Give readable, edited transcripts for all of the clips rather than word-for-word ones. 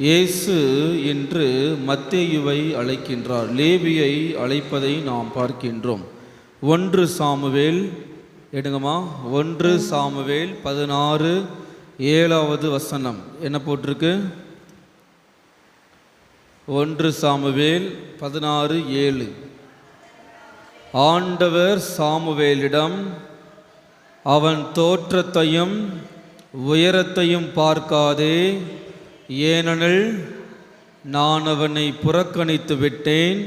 இயேசு என்று மத்தேயுவை அழைக்கின்றார், லேவியை அழைப்பதை நாம் பார்க்கின்றோம். 1 சாமுவேல் எடுங்கம்மா, 1 சாமுவேல் 16:7 வசனம் என்ன போட்டிருக்கு? 1 சாமுவேல் 16:7. ஆண்டவர் சாமுவேலிடம், அவன் தோற்றத்தையும் உயரத்தையும் பார்க்காதே, ஏனெனில் நான் அவனை புறக்கணித்து விட்டேன்.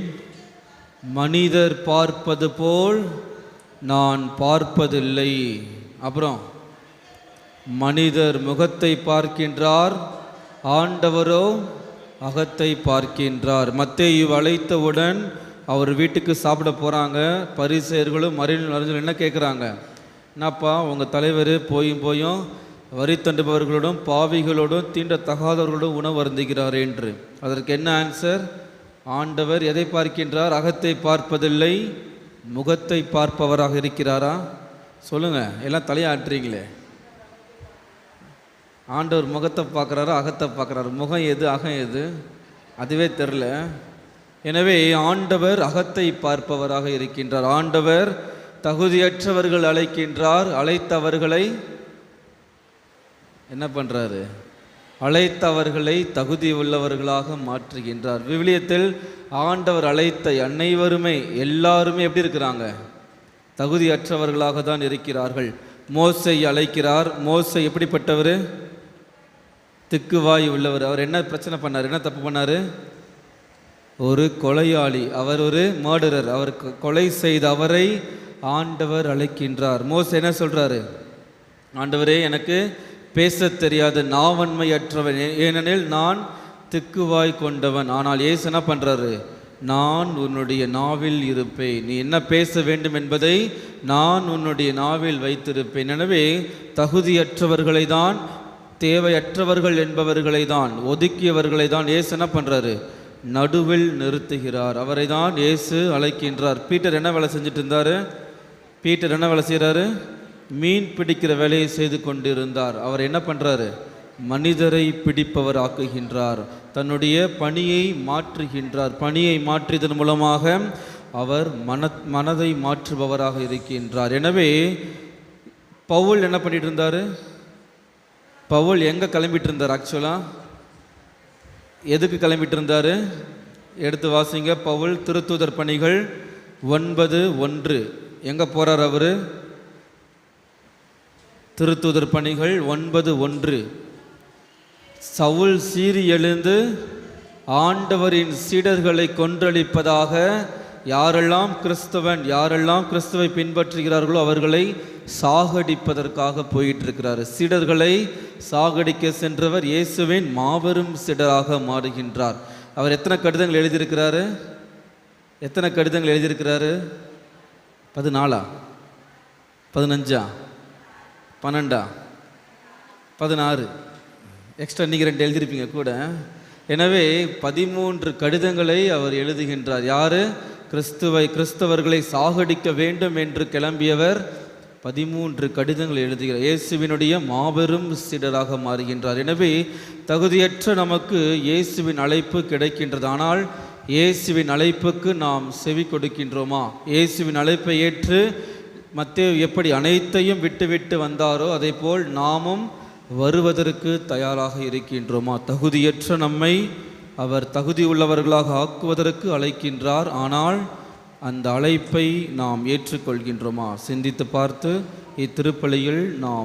மனிதர் பார்ப்பது போல் நான் பார்ப்பதில்லை. அப்புறம் மனிதர் முகத்தை பார்க்கின்றார், ஆண்டவரோ அகத்தை பார்க்கின்றார். மத்தேயு அழைத்தவுடன் அவர் வீட்டுக்கு சாப்பிட போகிறாங்க. பரிசேயர்களும் மறைநூல் என்ன கேட்குறாங்க? என்னப்பா உங்கள் தலைவர் போயும் வரி தண்டுபவர்களோடும் பாவிகளோடும் தீண்டத்தகாதவர்களோடும் உணவு அருந்துகிறார் என்று. அதற்கு என்ன ஆன்சர்? ஆண்டவர் எதை பார்க்கின்றார்? அகத்தை பார்ப்பதில்லை, முகத்தை பார்ப்பவராக இருக்கிறாரா? சொல்லுங்கள், எல்லாம் தலையாட்டுறீங்களே. ஆண்டவர் முகத்தை பார்க்குறாரா, அகத்தை பார்க்குறாரு? முகம் எது, அகம் எது? அதுவே தெரில. எனவே ஆண்டவர் அகத்தை பார்ப்பவராக இருக்கின்றார். ஆண்டவர் தகுதியற்றவர்கள் அழைக்கின்றார், அழைத்தவர்களை என்ன பண்ணுறாரு? அழைத்தவர்களை தகுதி உள்ளவர்களாக மாற்றுகின்றார். விவிலியத்தில் ஆண்டவர் அழைத்த அனைவருமே எல்லாருமே எப்படி இருக்கிறாங்க? தகுதியற்றவர்களாக தான் இருக்கிறார்கள். மோசை அழைக்கிறார். மோசை எப்படிப்பட்டவர்? திக்குவாய் உள்ளவர். அவர் என்ன பிரச்சனை பண்ணார்? என்ன தப்பு பண்ணார்? ஒரு கொலையாளி, அவர் ஒரு மர்டரர். அவர் கொலை செய்த அவரை ஆண்டவர் அழைக்கின்றார். மோசை என்ன சொல்கிறாரு? ஆண்டவரே, எனக்கு பேச தெரியாத நாவன்மையற்றவன், ஏனெனில் நான் திக்குவாய் கொண்டவன். ஆனால் இயேசு என்ன பண்ணுறாரு? நான் உன்னுடைய நாவில் இருப்பேன், நீ என்ன பேச வேண்டும் என்பதை நான் உன்னுடைய நாவில் வைத்திருப்பேன். எனவே தகுதியற்றவர்களை தான், தேவையற்றவர்கள் என்பவர்களை தான், ஒதுக்கியவர்களை தான் இயேசு என்ன பண்ணுறாரு? நடுவில் நிறுத்துகிறார். அவரை தான் இயேசு அழைக்கின்றார். பீட்டர் என்ன வேலை செஞ்சுட்டு இருந்தார்? பீட்டர் என்ன வேலை செய்கிறாரு? மீன் பிடிக்கிற வேலையை செய்து கொண்டிருந்தார். அவர் என்ன பண்ணுறாரு? மனிதரை பிடிப்பவர் ஆக்குகின்றார். தன்னுடைய பணியை மாற்றுகின்றார். பணியை மாற்றியதன் மூலமாக அவர் மனதை மாற்றுபவராக இருக்கின்றார். எனவே பவுல் என்ன பண்ணிட்டு இருந்தார்? பவுல் எங்கே கிளம்பிட்டு இருந்தார்? ஆக்சுவலாக எதுக்கு கிளம்பிட்டு இருந்தார்? எடுத்து வாசிங்க. பவுல் திருத்தூதர் பணிகள் 9:1 எங்கே போகிறார் அவர்? திருத்தூதர் பணிகள் 9:1. சவுல் சீறி எழுந்து ஆண்டவரின் சீடர்களை கொன்றளிப்பதாக யாரெல்லாம் கிறிஸ்துவை பின்பற்றுகிறார்களோ அவர்களை சாகடிப்பதற்காக போயிட்டு இருக்கிறார். சீடர்களை சாகடிக்க சென்றவர் இயேசுவின் மாபெரும் சீடராக மாறுகின்றார். அவர் எத்தனை கடிதங்கள் எழுதியிருக்கிறாரு? 14 15 12 16 எக்ஸ்ட்ரா நீங்கள் 2 எழுதியிருப்பீங்க கூட. எனவே 13 கடிதங்களை அவர் எழுதுகின்றார். யார்? கிறிஸ்தவர்களை சாகடிக்க வேண்டும் என்று கிளம்பியவர் 13 கடிதங்கள் எழுதுகிறார். இயேசுவினுடைய மாபெரும் சீடராக மாறுகின்றார். எனவே தகுதியற்ற நமக்கு இயேசுவின் அழைப்பு கிடைக்கின்றது. ஆனால் இயேசுவின் அழைப்புக்கு நாம் செவி கொடுக்கின்றோமா? இயேசுவின் அழைப்பை ஏற்று மத்தேயு எப்படி அனைத்தையும் விட்டு வந்தாரோ அதே போல் நாமும் வருவதற்கு தயாராக இருக்கின்றோமா? தகுதியற்ற நம்மை அவர் தகுதி உள்ளவர்களாக ஆக்குவதற்கு அழைக்கின்றார். ஆனால் அந்த அழைப்பை நாம் ஏற்றுக்கொள்கின்றோமா? சிந்தித்து பார்த்து இத்திருப்பலியில் நாம்